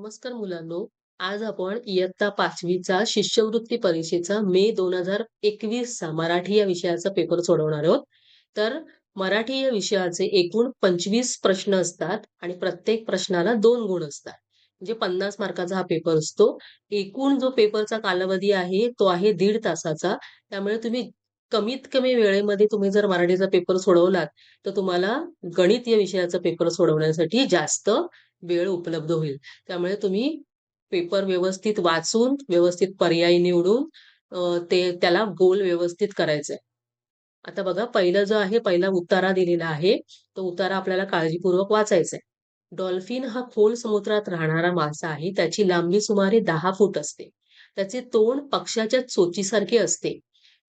नमस्कार मुलांनो. आज आपण इयत्ता 5वीचा शिष्यवृत्ती परीक्षेचा मे 2021 चा मराठी या विषयाचा पेपर सोडवणार आहोत. तर मराठी या विषयाचे एकूण 25 प्रश्न असतात आणि प्रत्येक प्रश्नाला 2 गुण असतात. म्हणजे 50 मार्काचा हा पेपर असतो. एकूण जो पेपरचा कालावधी आहे तो आहे 1.5 तासाचा. त्यामुळे तुम्ही कमीत कमी वेळेमध्ये तुम्ही जर मराठीचा पेपर सोडवलात, तर तुम्हाला गणित या विषयाचा पेपर सोडवण्यासाठी जास्त वेळ उपलब्ध होईल. त्यामुळे तुम्ही पेपर व्यवस्थित वाचून, व्यवस्थित पर्याय निवडून ते त्याला गोल व्यवस्थित करायचंय. आता बघा पहिलं जो आहे, पहिला उतारा दिलेला आहे. तो उतारा आपल्याला काळजीपूर्वक वाचायचा आहे. डॉल्फिन हा खोल समुद्रात राहणारा मासा आहे. त्याची लांबी सुमारे 10 फूट असते. त्याचे तोंड पक्ष्याच्या चोचीसारखे असते.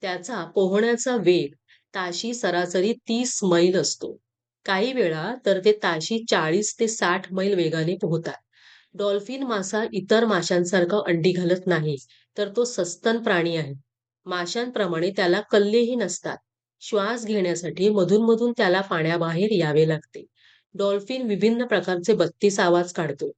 त्याचा पोहण्याचा वेग ताशी सरासरी 30 मैल असतो. काही वेळा तर ते ताशी 40 ते 60 मैल वेगाने पोहतात. डॉल्फिन मासा इतर माशांसारखा अंडी घालत नाही, तर तो सस्तन प्राणी आहे. माशांप्रमाणे त्याला कल्लेही नसतात. श्वास घेण्यासाठी मधून-मधून त्याला पाण्याबाहेर यावे लागते. डॉल्फिन विभिन्न प्रकारचे 32 आवाज काढतो.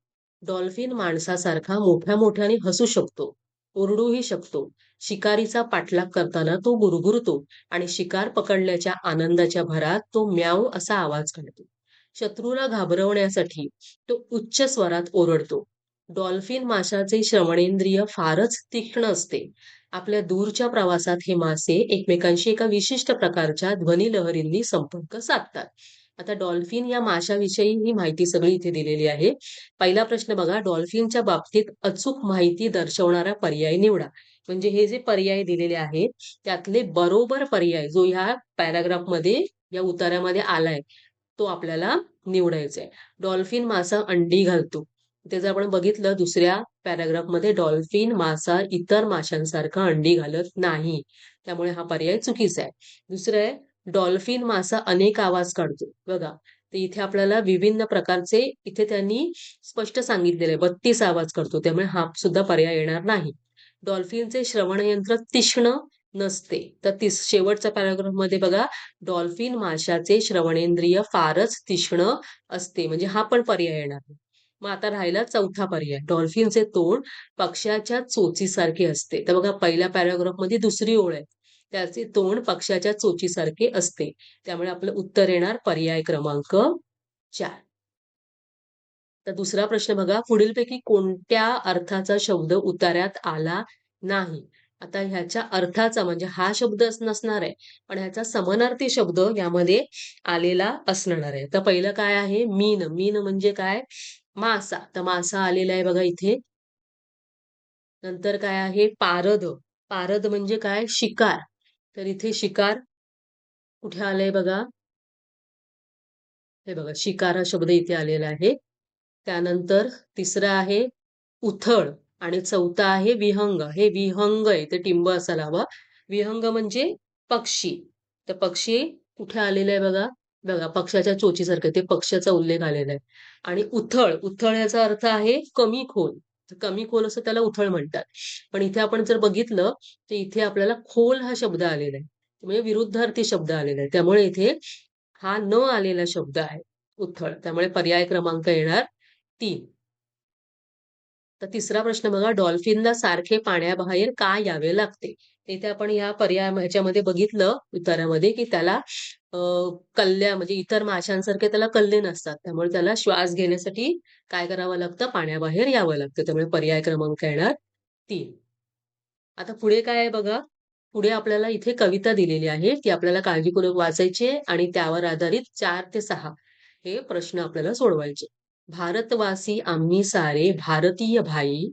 डॉल्फिन माणसासारखा मोठ्या-मोठ्याने हसू शकतो, ओरडूही शकतो. शिकारीचा पाठलाग करताना तो गुरगुरतो आणि शिकार पकडल्याच्या आनंदाच्या भरात तो म्याव असा आवाज काढतो. शत्रूला घाबरवण्यासाठी तो उच्च स्वरात ओरडतो. डॉल्फिन माशाचे श्रवणेंद्रिय फारच तीक्ष्ण असते. आपल्या दूरच्या प्रवासात हे मासे एकमेकांशी एका विशिष्ट प्रकारच्या ध्वनी लहरींनी संपर्क साधतात. आता डॉल्फिन या माशाविषयी ही माहिती सगळी इथे दिलेली आहे. पहिला प्रश्न बघा, डॉल्फिनच्या बाबतीत अचूक माहिती दर्शवणारा पर्याय निवडा. म्हणजे हे जे पर्याय दिलेले आहेत त्यातले बरोबर पर्याय जो ह्या पॅराग्राफमध्ये या उतार्यामध्ये आलाय तो आपल्याला निवडायचा आहे. डॉल्फिन मासा अंडी घालतो. ते जर आपण बघितलं दुसऱ्या पॅराग्राफमध्ये, डॉल्फिन मासा इतर माशांसारखा अंडी घालत नाही. त्यामुळे हा पर्याय चुकीचा आहे. दुसरं आहे, डॉल्फिन मासा अनेक आवाज काढतो. बघा, तर इथे आपल्याला विभिन्न प्रकारचे इथे त्यांनी स्पष्ट सांगितलेले आहे, 32 आवाज करतो. त्यामुळे हा सुद्धा पर्याय येणार नाही. डॉल्फिनचे श्रवणयंत्र तीक्ष्ण नसते. तर शेवटच्या पॅराग्राफमध्ये बघा, डॉल्फिन माशाचे श्रवणेंद्रिय फारच तीक्ष्ण असते. म्हणजे हा पण पर्याय येणार नाही. मग आता राहिला चौथा पर्याय, डॉल्फिनचे तोंड पक्ष्याच्या चोचीसारखे असते. तर बघा पहिल्या पॅराग्राफमध्ये दुसरी ओळ आहे, त्याचे तोंड पक्ष्याच्या चोचीसारखे असते. त्यामुळे आपलं उत्तर येणार पर्याय क्रमांक 4. तर दुसरा प्रश्न बघा, पुढीलपैकी कोणत्या अर्थाचा शब्द उतार्यात आला नाही? आता ह्याच्या अर्थाचा म्हणजे हा शब्दच नसणार आहे, पण ह्याचा समानार्थी शब्द यामध्ये आलेला असणार आहे. तर पहिलं काय आहे? मीन. मीन म्हणजे काय? मासा. तर मासा आलेला आहे बघा इथे. नंतर काय आहे? पारद. पारद म्हणजे काय? शिकार. तर इथे शिकार कुठे आलंय बघा. हे बघा, शिकार हा शब्द इथे आलेला आहे. त्यानंतर तिसरं आहे उथळ आणि चौथा आहे विहंग. हे विहंग आहे, ते टिंब असायला हवं. विहंग म्हणजे पक्षी. तर पक्षी कुठे आलेलं आहे बघा. बघा, पक्षाच्या चोचीसारखं ते पक्ष्याचा उल्लेख आलेला आहे. आणि उथळ, उथळ याचा अर्थ आहे कमी खोल. तर कमी खोल असं त्याला उथळ म्हणतात. पण इथे आपण जर बघितलं तर इथे आपल्याला खोल हा शब्द आलेला आहे. म्हणजे विरुद्धार्थी शब्द आलेला आहे. त्यामुळे इथे हा न आलेला शब्द आहे उथळ. त्यामुळे पर्याय क्रमांक येणार 3. तर तिसरा प्रश्न बघा, डॉल्फिनला सारखे पाण्याबाहेर का यावे लागते? इथे आपण या पर्याय ह्याच्यामध्ये बघितलं उत्तरामध्ये की त्याला कल्ल्या म्हणजे इतर माशांसारखे त्याला कल्ले नसतात. त्यामुळे त्याला श्वास घेण्यासाठी काय करावं लागतं? पाण्याबाहेर यावं लागतं. त्यामुळे पर्याय क्रमांक येणार 3. आता पुढे काय आहे बघा. पुढे आपल्याला इथे कविता दिलेली आहे. ती आपल्याला काळजीपूर्वक वाचायची आहे आणि त्यावर आधारित 4 ते 6 हे प्रश्न आपल्याला सोडवायचे. भारतवासी आम्ही सारे भारतीय भाई,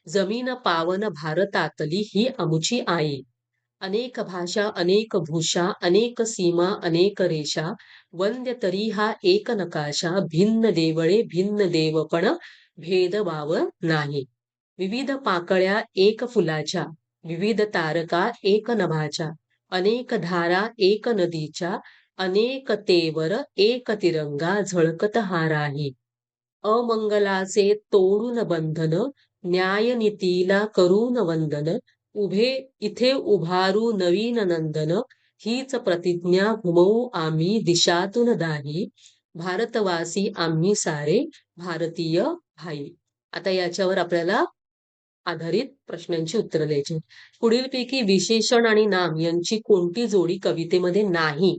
जमीन पावन भारतातली ही आमुची आई. अनेक भाषा, अनेक भूषा, अनेक सीमा, अनेक रेषा, वंद्य तरी हा एक नकाशा, भिन्न देवळे, भिन्न देवपण, भेदभाव नाही. विविध पाकळ्या एक फुलाच्या, विविध तारका एक नभाच्या, अनेक धारा एक नदीच्या, अनेकतेवर एक तिरंगा झळकत हा राही. अमंगलाचे तोडून बंधन, न्यायनीतीला करून वंदन, उभे इथे उभारू नवीन नंदन, हीच प्रतिज्ञा घुमवू आम्ही दिशातून दाही. भारतवासी आम्ही सारे भारतीय भाई. आता याच्यावर आपल्याला आधारित प्रश्नांची उत्तरं द्यायची. पुढीलपैकी विशेषण आणि नाम यांची कोणती जोडी कवितेमध्ये नाही?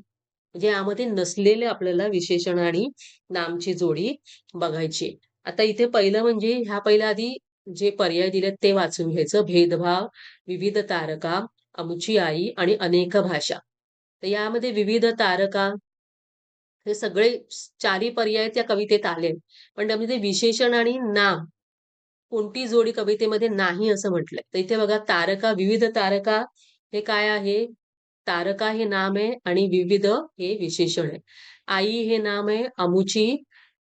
म्हणजे यामध्ये नसलेले आपल्याला विशेषण आणि नामची जोडी बघायची. आता इथे पहिलं म्हणजे ह्या पहिल्या आधी जे पर्याय दिलेत ते वाचून घ्यायचं. भेदभाव, विविध तारका, आमची आई आणि अनेक भाषा. तर यामध्ये विविध तारका हे सगळे चारही पर्याय त्या कवितेत आले. पण त्यामध्ये विशेषण आणि नाम कोणती जोडी कवितेमध्ये नाही असं म्हटलंय. तर इथे बघा तारका, विविध तारका हे काय आहे? तारका हे नाम आहे आणि विविध हे विशेषण आहे. आई हे नाम आहे, अमुची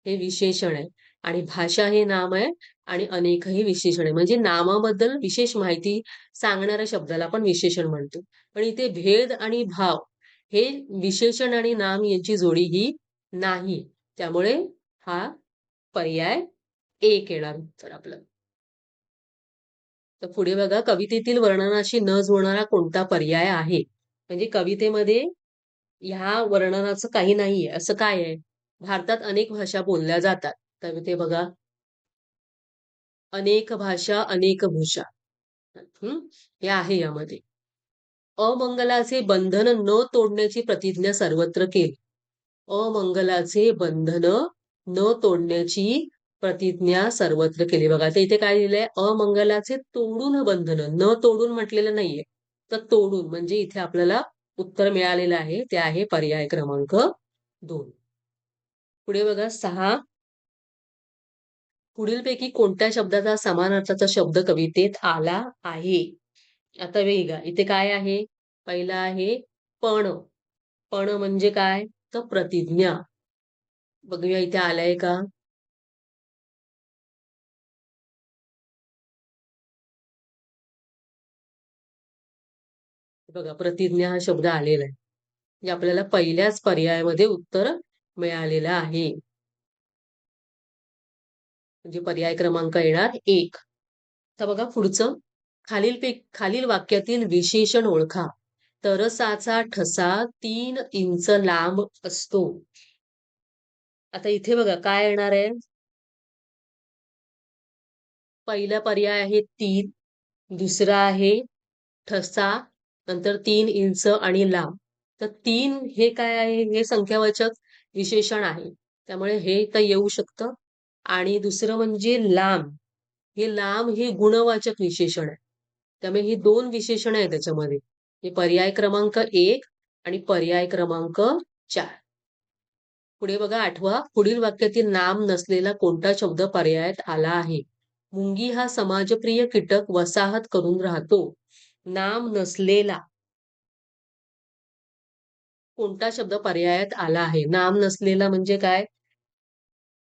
हे विशेषण आहे आणि भाषा हे नाम आहे आणि अनेक हे विशेषण आहे. म्हणजे नामाबद्दल विशेष माहिती सांगणाऱ्या शब्दाला आपण विशेषण म्हणतो. पण इथे भेद आणि भाव हे विशेषण आणि नाम यांची जोडी ही नाही. त्यामुळे हा पर्याय एक येणार उत्तर आपलं. तर पुढे बघा कवितेतील वर्णनाशी न जुळणारा कोणता पर्याय आहे? म्हणजे कवितेमध्ये ह्या वर्णनाचं काही नाहीये असं काय आहे? भारतात अनेक भाषा बोलल्या जातात. तर ते बघा अनेक भाषा अनेक भूषा. हं? हे आहे यामध्ये. अमंगलाचे बंधन न तोडण्याची प्रतिज्ञा सर्वत्र केली. अमंगलाचे बंधन न तोडण्याची प्रतिज्ञा सर्वत्र केली. बघा आता इथे काय लिहिलंय? अमंगलाचे तोडून बंधन. न तोडून म्हटलेलं नाहीये. तर तोडून म्हणजे इथे आपल्याला उत्तर मिळालेलं आहे. ते आहे पर्याय क्रमांक 2. पुढे बघा 6. पुढीलपैकी कोणत्या शब्दाचा समान अर्थाचा शब्द कवितेत आला आहे? आता वेगळा. इथे काय आहे? पहिला आहे पण. पण म्हणजे काय? तर प्रतिज्ञा. बघूया इथे आलाय का? बघा प्रतिज्ञा हा शब्द आलेला आहे. म्हणजे आपल्याला पहिल्याच पर्यायामध्ये उत्तर मिळालेलं आहे. म्हणजे पर्याय क्रमांक येणार 1. तर बघा पुढचं. खालील वाक्यातील विशेषण ओळखा. तरसाचा ठसा 3 इंच लांब असतो. आता इथे बघा काय येणार आहे? पहिला पर्याय आहे 3. दुसरा आहे ठसा, नंतर 3 इंच आणि लांब. तर 3 हे काय आहे? हे संख्यावाचक विशेषण आहे. त्यामुळे हे तर येऊ शकतं. आणि दुसरं म्हणजे लांब. हे लांब हे गुणवाचक विशेषण आहे. त्यामुळे ही 2 विशेषण आहे त्याच्यामध्ये. हे पर्याय क्रमांक 1 आणि पर्याय क्रमांक 4. पुढे बघा 8वा. पुढील वाक्यातील नाम नसलेला कोणता शब्द पर्यायात आला आहे? मुंगी हा समाजप्रिय कीटक वसाहत करून राहतो. नाम नसलेला कोणता शब्द पर्यायात आला आहे? नाम नसलेला म्हणजे काय?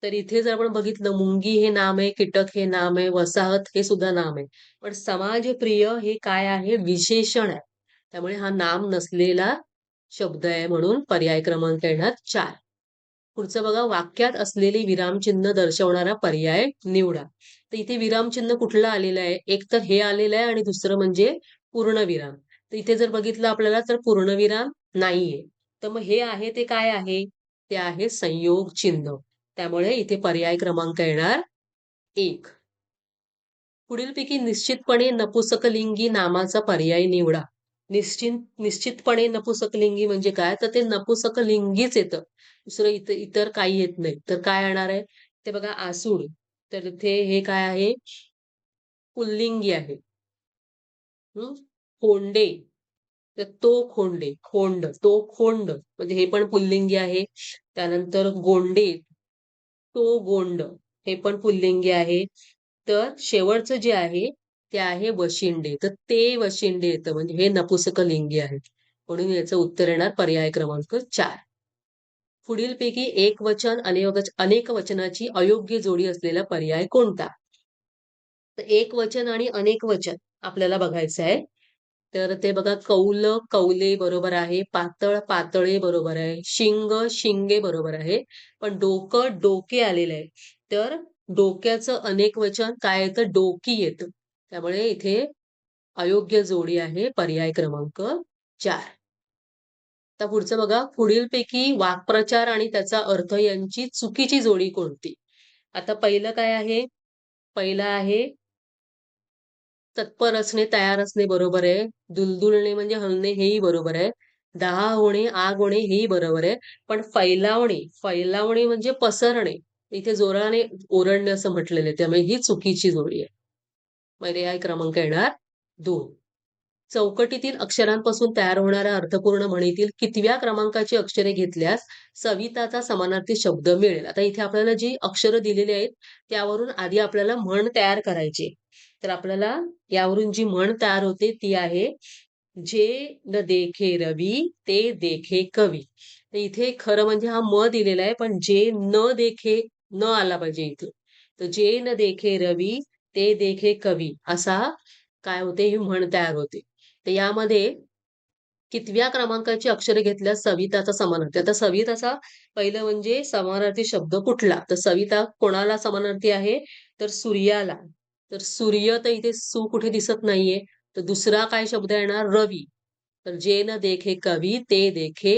तर इथे जर आपण बघितलं मुंगी हे नाम आहे, कीटक हे नाम आहे, वसाहत हे सुद्धा नाम आहे. पण समाजप्रिय हे काय आहे? विशेषण आहे. त्यामुळे हा नाम नसलेला शब्द आहे म्हणून पर्याय क्रमांक येणार 4. पुढचं बघा वाक्यात असलेले विरामचिन्ह दर्शवणारा पर्याय निवडा. तर इथे विरामचिन्ह कुठलं आलेलं आहे? एक तर हे आलेलं आहे आणि दुसरं म्हणजे पूर्णविराम. तर इथे जर बघितलं आपल्याला तर पूर्णविराम नाहीये. तर मग हे आहे ते काय आहे? ते आहे संयोग चिन्ह. त्यामुळे इथे पर्याय क्रमांक येणार 1. पुढीलपैकी निश्चितपणे नपुसकलिंगी नामाचा पर्याय निवडा. निश्चितपणे नपुसकलिंगी म्हणजे काय? तर ते नपुसकलिंगीच येतं. दुसरं इतर काही येत नाही. तर काय येणार आहे? ते बघा आसूड. तर इथे हे काय आहे? पुल्लिंगी आहे. खोंडे. तर तो खोंडे, खोंड, तो खोंड म्हणजे हे पण पुल्लिंगी आहे. त्यानंतर गोंडे, तो गोंड हे पण पुल्लिंगी आहे. तर शेवटचं जे आहे ते आहे वशिंडे. तर ते वशिंडे येतं म्हणजे हे नपुसकलिंगी आहे. म्हणून याचं उत्तर येणार पर्याय क्रमांक 4. पुढीलपैकी एकवचन अनेक वचनाची अयोग्य जोडी असलेला पर्याय कोणता? तर एक वचन आणि अनेक वचन आपल्याला बघायचं आहे. तर ते बघा कौल, कौले बरोबर आहे. पातळ, पातळे बरोबर आहे. शिंग, शिंगे बरोबर आहे. पण डोकं, डोके आलेलं आहे. तर डोक्याचं अनेक वचन काय येतं? डोकी येतं. त्यामुळे इथे अयोग्य जोडी आहे पर्याय क्रमांक 4. आता पुढचं बघा पुढीलपैकी वाक्प्रचार आणि त्याचा अर्थ यांची चुकीची जोडी कोणती? आता पहिलं काय आहे? पहिला आहे तत्पर असणे, तयार असणे बरोबर आहे. दुलदुलणे म्हणजे हलणे हेही बरोबर आहे. दहा होणे, आग होणे हेही बरोबर आहे. पण फैलावणे, फैलावणे म्हणजे पसरणे. इथे जोराने ओरडणे असं म्हटलेलं आहे. त्यामुळे ही चुकीची जोडी आहे. पर्याय क्रमांक येणार 2. चौकटीतील अक्षरांपासून तयार होणाऱ्या अर्थपूर्ण म्हणीतील कितव्या क्रमांकाची अक्षरे घेतल्यास सविताचा समानार्थी शब्द मिळेल? आता इथे आपल्याला जी अक्षरं दिलेली आहेत त्यावरून आधी आपल्याला म्हण तयार करायची. तर आपल्याला यावरून जी म्हण तयार होते ती आहे, जे न देखे रवी ते देखे कवी. तर इथे खरं म्हणजे हा म दिलेला आहे, पण जे न देखे न आला पाहिजे इथे. तर जे न देखे रवी ते देखे कवी असा काय होते ही म्हण तयार होते. तर यामध्ये कितव्या क्रमांकाची अक्षरे घेतल्यास सविताचा समानार्थी? आता सविताचा पहिलं म्हणजे समानार्थी शब्द कुठला? तर सविता कोणाला समानार्थी आहे? तर सूर्याला. तर सूर्य तर इथे सू कुठे दिसत नाहीये. तर दुसरा काय शब्द येणार? रवी. तर जे न देखे कवी ते देखे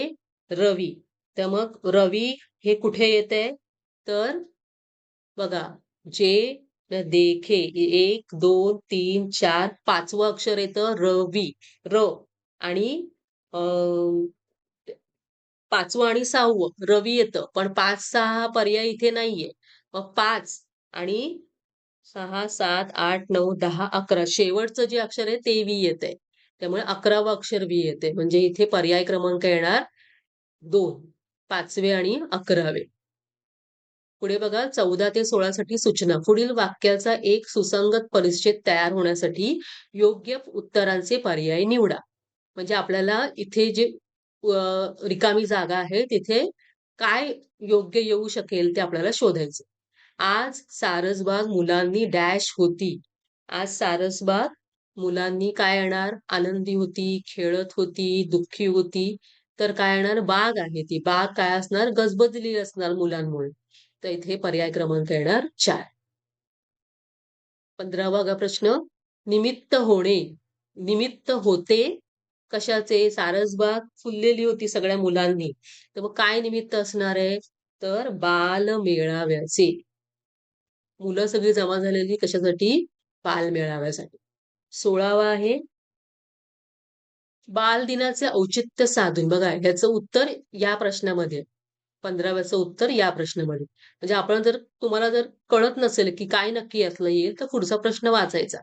रवी. तर मग रवी हे कुठे येते? तर बघा, जे न देखे 1, 2, 3, 4, 5वं अक्षर येतं रवी. र आणि अ, 5वं आणि 6वं रवी येतं. पण 5, 6 हा पर्याय इथे नाहीये. मग 5 आणि 6, 7, 8, 9, 10, 11 शेवटचं जे अक्षर आहे ते वी येतंय. त्यामुळे 11वं अक्षर वी येते. म्हणजे इथे पर्याय क्रमांक येणार 2. 5वे आणि 11वे. पुढे बघा 14 ते 16 साठी सूचना. पुढील वाक्याचा एक सुसंगत परिच्छेद तयार होण्यासाठी योग्य उत्तरांचे पर्याय निवडा. म्हणजे आपल्याला इथे जे रिकामी जागा आहे तिथे काय योग्य येऊ शकेल ते आपल्याला शोधायचं. आज सारसबाग मुलांनी डॅश होती. आज सारसबाग मुलांनी काय येणार? आनंदी होती, खेळत होती, दुःखी होती. तर काय येणार? बाग आहे ती. बाग काय असणार? गजबजलेली असणार मुलांमुळे. तर इथे पर्याय क्रमांक येणार 4. 15वा प्रश्न. निमित्त होणे. निमित्त होते कशाचे? सारसबाग फुललेली होती सगळ्या मुलांनी. तर मग काय निमित्त असणार आहे? तर बालमेळाव्याचे. मुलं सगळी जमा झालेली कशासाठी? बालमेळाव्यासाठी. 16वा आहे बालदिनाचे औचित्य साधून. बघा ह्याचं उत्तर या प्रश्नामध्ये आहे. 15व्याचं उत्तर या प्रश्नामध्ये. म्हणजे आपण जर तुम्हाला जर कळत नसेल की काय नक्की यातलं येईल तर पुढचा प्रश्न वाचायचा.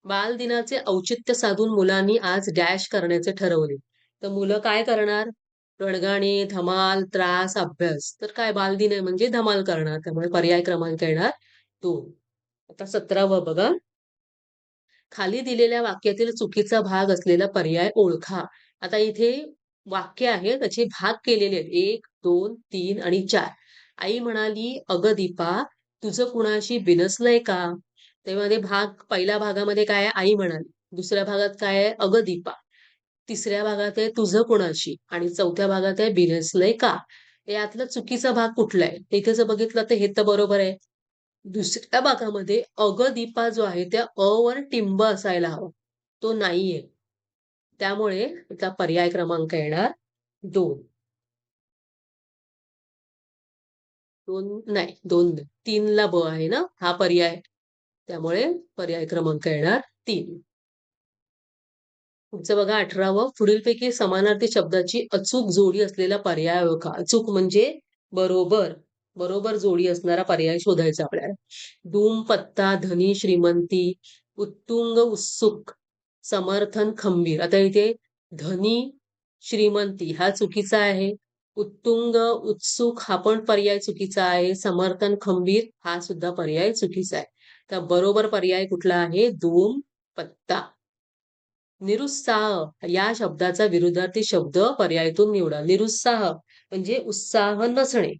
बालदिनाचे औचित्य साधून मुलांनी आज डॅश करण्याचे ठरवले. तर मुलं काय करणार? रडगाणे, धमाल, त्रास, अभ्यास. तर काय बालदिन आहे म्हणजे धमाल करणार. त्यामुळे पर्याय क्रमांक येणार 2. आता 17वं बघा. खाली दिलेल्या वाक्यातील चुकीचा भाग असलेला पर्याय ओळखा. आता इथे वाक्य आहे त्याचे भाग केलेले आहेत. 1, 2, 3 आणि 4. आई म्हणाली, "अगं दीपा, तुझं कुणाशी बिनसलंय का?" त्यामध्ये पहिल्या भागामध्ये काय आहे? आई म्हणाली. दुसऱ्या भागात काय आहे? अगं दीपा. तिसऱ्या भागात आहे तुझं कुणाशी आणि चौथ्या भागात आहे बिनसलंय का? यातला चुकीचा भाग कुठला आहे? तर इथे जर बघितलं तर हे तर बरोबर आहे. दुसऱ्या भागामध्ये अगं दीपा जो आहे त्या अ वर टिंब असायला हवा. तो नाहीये. त्यामुळे त्याचा पर्याय क्रमांक येणार 2. 2 नाही, 2 नाही. 3 ला ब आहे ना हा पर्याय. त्यामुळे पर्याय क्रमांक येणार 3. पुढचं बघा 18वं. पुढीलपैकी समानार्थी शब्दाची अचूक जोडी असलेला पर्याय ओळखा. अचूक म्हणजे बरोबर. बरोबर जोडी असणारा पर्याय शोधायचा आपल्याला. धूम, पत्ता, धनी, श्रीमंती, उत्तुंग, उत्सुक, समर्थन, खंबीर. आता इथे धनी, श्रीमंती हा चुकीचा आहे. उत्तुंग, उत्सुक हा पण पर्याय चुकीचा आहे. समर्थन, खंबीर हा सुद्धा पर्याय चुकीचा आहे. तर बरोबर पर्याय कुठला आहे? धूम, पत्ता. निरुत्साह या शब्दाचा विरुद्धार्थी शब्द पर्यायातून निवडा. निरुत्साह म्हणजे उत्साह नसणे.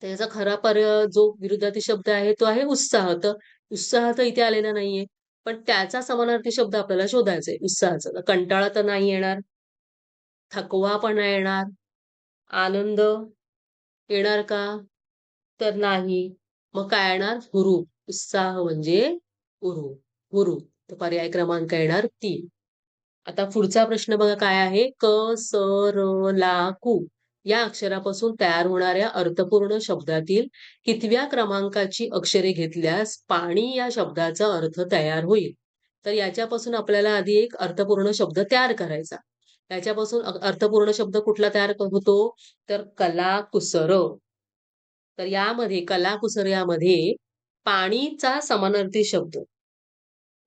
त्याचा खरा जो विरुद्धार्थी शब्द आहे तो आहे उत्साह. तर उत्साह तर इथे आलेला नाहीये. पण त्याचा समानार्थी शब्द आपल्याला शोधायचा आहे उत्साहाचा. तर कंटाळा तर नाही येणार. थकवा पण नाही येणार. आनंद येणार का? तर नाही. मग काय येणार? हुरूप. उत्साह म्हणजे हुरूप. हुरूप. तर पर्याय क्रमांक येणार 3. आता पुढचा प्रश्न बघा काय आहे? क, स, र, ला, कू. या अक्षरापासून तयार होणाऱ्या अर्थपूर्ण शब्दातील कितव्या क्रमांकाची अक्षरे घेतल्यास पाणी या शब्दाचा अर्थ तयार होईल? तर याच्यापासून आपल्याला आधी एक अर्थपूर्ण शब्द तयार करायचा. याच्यापासून अर्थपूर्ण शब्द कुठला तयार होतो? तर कलाकुसर. तर यामध्ये कलाकुसर यामध्ये पाणीचा समानार्थी शब्द.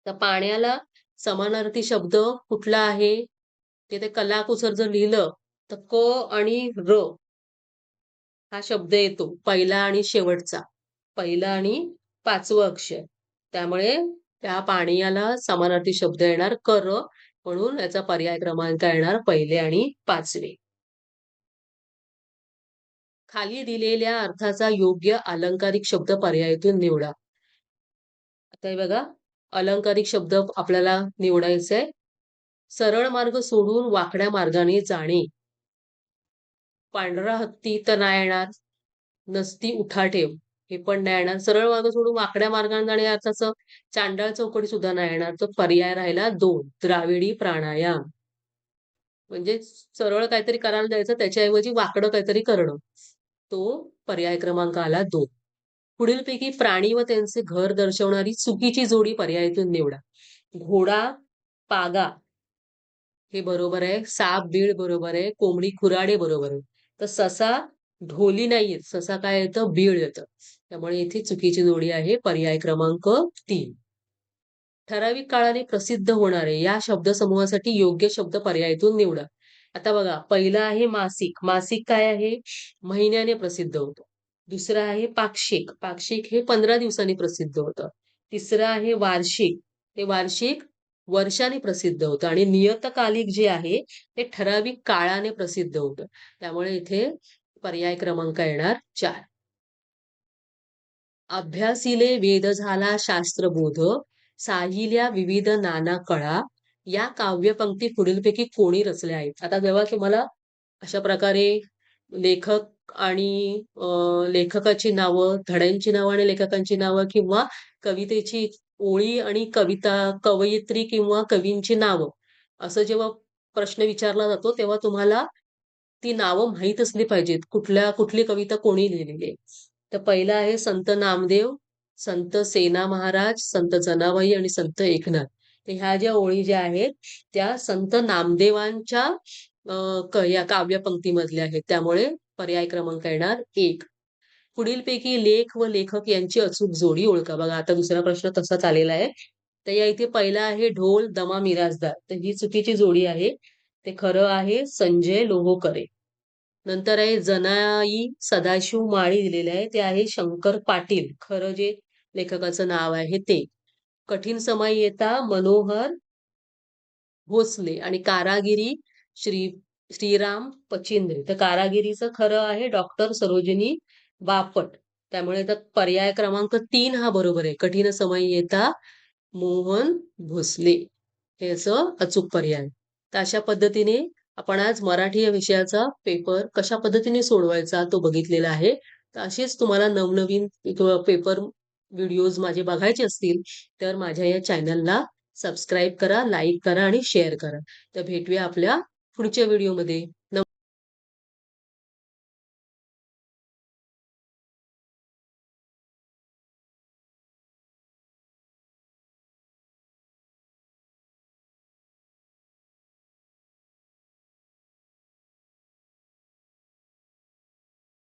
तर पाण्याला समानार्थी शब्द कुठला आहे? ते कलाकुसर जर लिहिलं तर क आणि र हा शब्द येतो पहिला आणि शेवटचा. पहिला आणि पाचवं अक्षर. त्यामुळे त्या पाण्याला समानार्थी शब्द येणार कर, म्हणून याचा पर्याय क्रमांक येणार पहिले आणि पाचवे. खाली दिलेल्या अर्थाचा योग्य अलंकारिक शब्द पर्यायातून निवडा. आता हे बघा, अलंकारिक शब्द आपल्याला निवडायचा आहे. सरळ मार्ग सोडून वाकड्या मार्गाने जाणे. पांढरा हत्ती तर नाही येणार. नसती उठाठेव हे पण नाही येणार. सरळ मार्ग सोडून वाकड्या मार्गाने जाणे अर्थाचं चांडाळ चौकडी सुद्धा नाही येणार. तर पर्याय राहिला 2, द्राविडी प्राणायाम. म्हणजे सरळ काहीतरी करायला जायचं त्याच्याऐवजी वाकडं काहीतरी करणं. तो पर्याय क्रमांक आला 2. पुढीलपैकी प्राणी व त्यांचे घर दर्शवणारी चुकीची जोडी पर्यायातून निवडा. घोडा पागा हे बरोबर आहे. साप बीळ बरोबर आहे. कोंबडी खुराडे बरोबर आहे. तर ससा ढोली नाही येत. ससा काय येतं? बीळ येतं. त्यामुळे इथे चुकीची जोडी आहे पर्याय क्रमांक 3. ठराविक काळाने प्रसिद्ध होणारे या शब्दसमूहासाठी योग्य शब्द पर्यायातून निवडा. आता बघा, पहिला आहे मासिक. मासिक काय आहे? महिन्याने प्रसिद्ध होतं. दुसरं आहे पाक्षिक. पाक्षिक हे 15 दिवसांनी प्रसिद्ध होतं. तिसरं आहे वार्षिक. ते वार्षिक वर्षाने प्रसिद्ध होतं. आणि नियतकालिक जे आहे ते ठराविक काळाने प्रसिद्ध होतं. त्यामुळे इथे पर्याय क्रमांक येणार 4. अभ्यासिले वेद झाला शास्त्रबोध, साहिल्या विविध नाना कळा. या काव्यपंक्ती पुढीलपैकी कोणी रचल्या आहेत? आता जेव्हा तुम्हाला अशा प्रकारे लेखक आणि लेखकाची नावं, धड्यांची नावं आणि लेखकांची नावं किंवा कवितेची ओळी आणि कविता, कवयित्री किंवा कवींची नावं असं जेव्हा प्रश्न विचारला जातो, तेव्हा तुम्हाला ती नावं माहीत असली पाहिजेत. कुठली कविता कोणी लिहिलेली आहे. तर पहिला आहे संत नामदेव, संत सेना महाराज, संत जनाबाई आणि संत एकनाथ. तर ह्या ज्या ओळी ज्या आहेत त्या संत नामदेवांच्या या काव्यपंक्तीमधल्या आहेत. त्यामुळे पर्याय क्रमांक येणार 1. पुढीलपैकी लेख व लेखक यांची अचूक जोडी ओळखा. बघा, आता दुसरा प्रश्न तसाच आलेला आहे. तर या इथे पहिला आहे ढोल दमा मिराजदार. तर ही चुकीची जोडी आहे. ते खरं आहे संजय लोहोकरे. नंतर आहे जनाई सदाशिव माळी दिलेले आहे. ते आहे शंकर पाटील. खरं जे लेखकाचं नाव आहे ते. कठीण समय येता मनोहर भोसले आणि कारागिरी श्रीराम पचिंद्रे. तर कारागिरीचं खरं आहे डॉक्टर सरोजिनी बापट. त्यामुळे तर पर्याय क्रमांक 3 हा बरोबर आहे. कठीण समय येता मोहन भोसले हे असं अचूक पर्याय. तर अशा पद्धतीने आपण आज मराठी या विषयाचा पेपर कशा पद्धतीने सोडवायचा तो बघितलेला आहे. तर असेच तुम्हाला नवनवीन पेपर व्हिडिओज माझे बघायचे असतील तर माझ्या या चॅनलला सबस्क्राईब करा, लाईक करा आणि शेअर करा. तर भेटूया आपल्या पुढच्या व्हिडिओमध्ये.